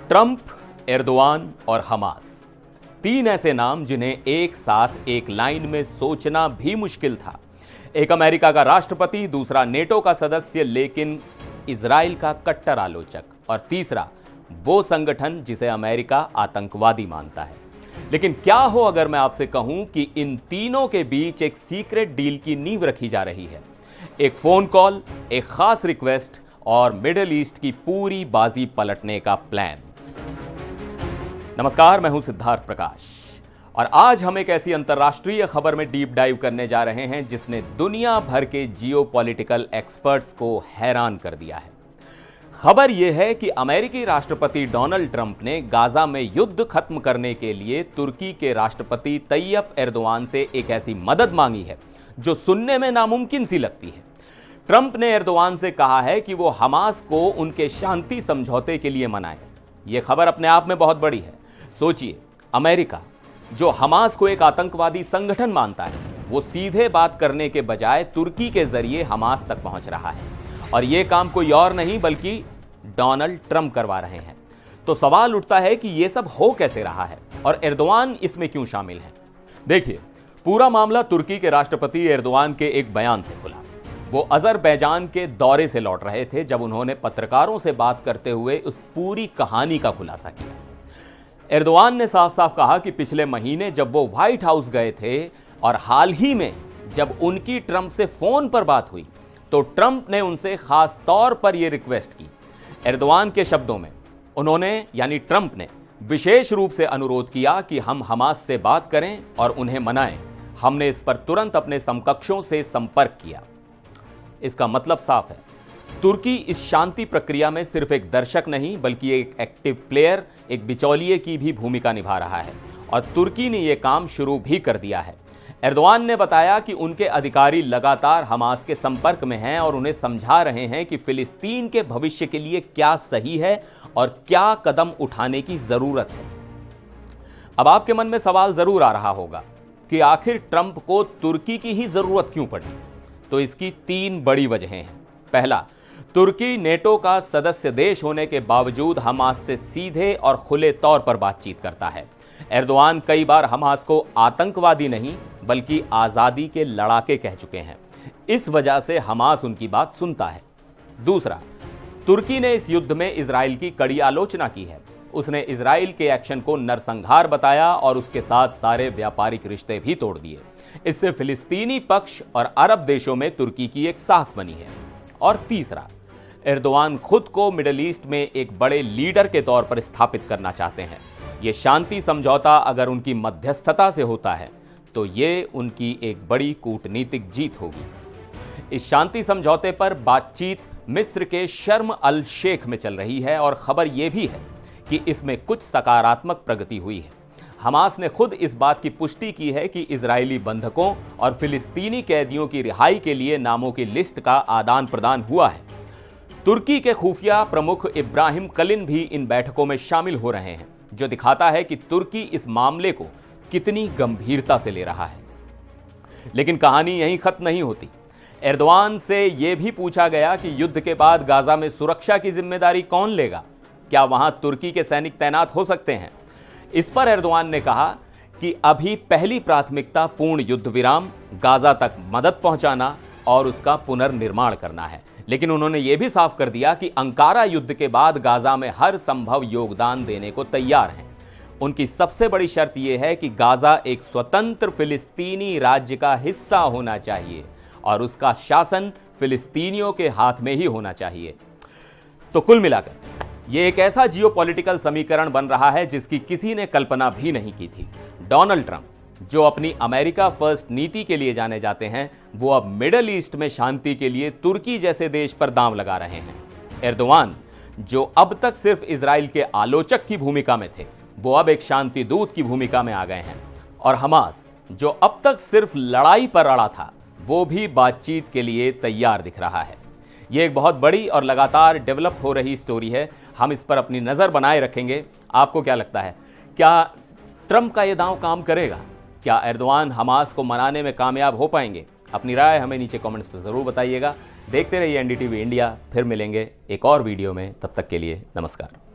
Trump, Erdogan और Hamas, तीन ऐसे नाम जिन्हें एक साथ एक लाइन में सोचना भी मुश्किल था। एक अमेरिका का राष्ट्रपति, दूसरा नेटो का सदस्य लेकिन इजराइल का कट्टर आलोचक, और तीसरा वो संगठन जिसे अमेरिका आतंकवादी मानता है। लेकिन क्या हो अगर मैं आपसे कहूं कि इन तीनों के बीच एक सीक्रेट डील की नींव रखी जा रही है। एक फोन कॉल, एक खास रिक्वेस्ट और मिडिल ईस्ट की पूरी बाजी पलटने का प्लान। नमस्कार, मैं हूं सिद्धार्थ प्रकाश और आज हम एक ऐसी अंतर्राष्ट्रीय खबर में डीप डाइव करने जा रहे हैं जिसने दुनिया भर के जियोपॉलिटिकल एक्सपर्ट्स को हैरान कर दिया है। खबर यह है कि अमेरिकी राष्ट्रपति डोनाल्ड ट्रंप ने गाजा में युद्ध खत्म करने के लिए तुर्की के राष्ट्रपति तैयब एर्दोआन से एक ऐसी मदद मांगी है जो सुनने में नामुमकिन सी लगती है। ट्रंप ने एर्दोआन से कहा है कि वो हमास को उनके शांति समझौते के लिए मनाए। यह खबर अपने आप में बहुत बड़ी है। सोचिए, अमेरिका जो हमास को एक आतंकवादी संगठन मानता है, वो सीधे बात करने के बजाय तुर्की के जरिए हमास तक पहुंच रहा है और यह काम कोई और नहीं बल्कि डोनाल्ड ट्रंप करवा रहे हैं। तो सवाल उठता है कि यह सब हो कैसे रहा है और एर्दोआन इसमें क्यों शामिल है। देखिए, पूरा मामला तुर्की के राष्ट्रपति एर्दोआन के एक बयान से खुला। वो अजरबैजान के दौरे से लौट रहे थे जब उन्होंने पत्रकारों से बात करते हुए उस पूरी कहानी का खुलासा किया। एर्दोआन ने साफ साफ कहा कि पिछले महीने जब वो व्हाइट हाउस गए थे और हाल ही में जब उनकी ट्रंप से फोन पर बात हुई तो ट्रंप ने उनसे खास तौर पर यह रिक्वेस्ट की। एर्दोआन के शब्दों में उन्होंने यानी ट्रंप ने विशेष रूप से अनुरोध किया कि हम हमास से बात करें और उन्हें मनाएं। हमने इस पर तुरंत अपने समकक्षों से संपर्क किया। इसका मतलब साफ है, तुर्की इस शांति प्रक्रिया में सिर्फ एक दर्शक नहीं बल्कि एक एक्टिव प्लेयर, एक बिचौलिए की भी भूमिका निभा रहा है और तुर्की ने यह काम शुरू भी कर दिया है। एर्दोआन ने बताया कि उनके अधिकारी लगातार हमास के संपर्क में हैं और उन्हें समझा रहे हैं कि फिलिस्तीन के भविष्य के लिए क्या सही है और क्या कदम उठाने की जरूरत है। अब आपके मन में सवाल जरूर आ रहा होगा कि आखिर ट्रंप को तुर्की की ही जरूरत क्यों पड़ी। तो इसकी तीन बड़ी वजहें हैं। पहला, तुर्की नेटो का सदस्य देश होने के बावजूद हमास से सीधे और खुले तौर पर बातचीत करता है। एर्दोआन कई बार हमास को आतंकवादी नहीं बल्कि आजादी के लड़ाके कह चुके हैं। इस वजह से हमास उनकी बात सुनता है। दूसरा, तुर्की ने इस युद्ध में इजराइल की कड़ी आलोचना की है। उसने इजराइल के एक्शन को नरसंहार बताया और उसके साथ सारे व्यापारिक रिश्ते भी तोड़ दिए। इससे फिलिस्तीनी पक्ष और अरब देशों में तुर्की की एक साख बनी है। और तीसरा, एर्दोआन खुद को मिडिल ईस्ट में एक बड़े लीडर के तौर पर स्थापित करना चाहते हैं। यह शांति समझौता अगर उनकी मध्यस्थता से होता है तो ये उनकी एक बड़ी कूटनीतिक जीत होगी। इस शांति समझौते पर बातचीत मिस्र के शर्म अल शेख में चल रही है और खबर यह भी है कि इसमें कुछ सकारात्मक प्रगति हुई है। हमास ने खुद इस बात की पुष्टि की है कि इजरायली बंधकों और फिलिस्तीनी कैदियों की रिहाई के लिए नामों की लिस्ट का आदान प्रदान हुआ है। तुर्की के खुफिया प्रमुख इब्राहिम कलिन भी इन बैठकों में शामिल हो रहे हैं, जो दिखाता है कि तुर्की इस मामले को कितनी गंभीरता से ले रहा है। लेकिन कहानी यहीं खत्म नहीं होती। एर्दोआन से यह भी पूछा गया कि युद्ध के बाद गाजा में सुरक्षा की जिम्मेदारी कौन लेगा। क्या वहां तुर्की के सैनिक तैनात हो सकते हैं? इस पर एर्दोआन ने कहा कि अभी पहली प्राथमिकता पूर्ण युद्ध विराम, गाजा तक मदद पहुंचाना और उसका पुनर्निर्माण करना है। लेकिन उन्होंने यह भी साफ कर दिया कि अंकारा युद्ध के बाद गाजा में हर संभव योगदान देने को तैयार हैं। उनकी सबसे बड़ी शर्त यह है कि गाजा एक स्वतंत्र फिलिस्तीनी राज्य का हिस्सा होना चाहिए और उसका शासन फिलिस्तीनियों के हाथ में ही होना चाहिए। तो कुल मिलाकर यह एक ऐसा जियोपॉलिटिकल समीकरण बन रहा है जिसकी किसी ने कल्पना भी नहीं की थी। डोनाल्ड ट्रंप, जो अपनी अमेरिका फर्स्ट नीति के लिए जाने जाते हैं, वो अब मिडिल ईस्ट में शांति के लिए तुर्की जैसे देश पर दांव लगा रहे हैं। एर्दोआन, जो अब तक सिर्फ इजराइल के आलोचक की भूमिका में थे, वो अब एक शांति दूत की भूमिका में आ गए हैं। और हमास, जो अब तक सिर्फ लड़ाई पर अड़ा था, वो भी बातचीत के लिए तैयार दिख रहा है। यह एक बहुत बड़ी और लगातार डेवलप हो रही स्टोरी है। हम इस पर अपनी नज़र बनाए रखेंगे। आपको क्या लगता है, क्या ट्रंप का यह दांव काम करेगा? क्या एर्दोआन हमास को मनाने में कामयाब हो पाएंगे? अपनी राय हमें नीचे कमेंट्स पर ज़रूर बताइएगा। देखते रहिए एनडीटीवी इंडिया। फिर मिलेंगे एक और वीडियो में। तब तक के लिए नमस्कार।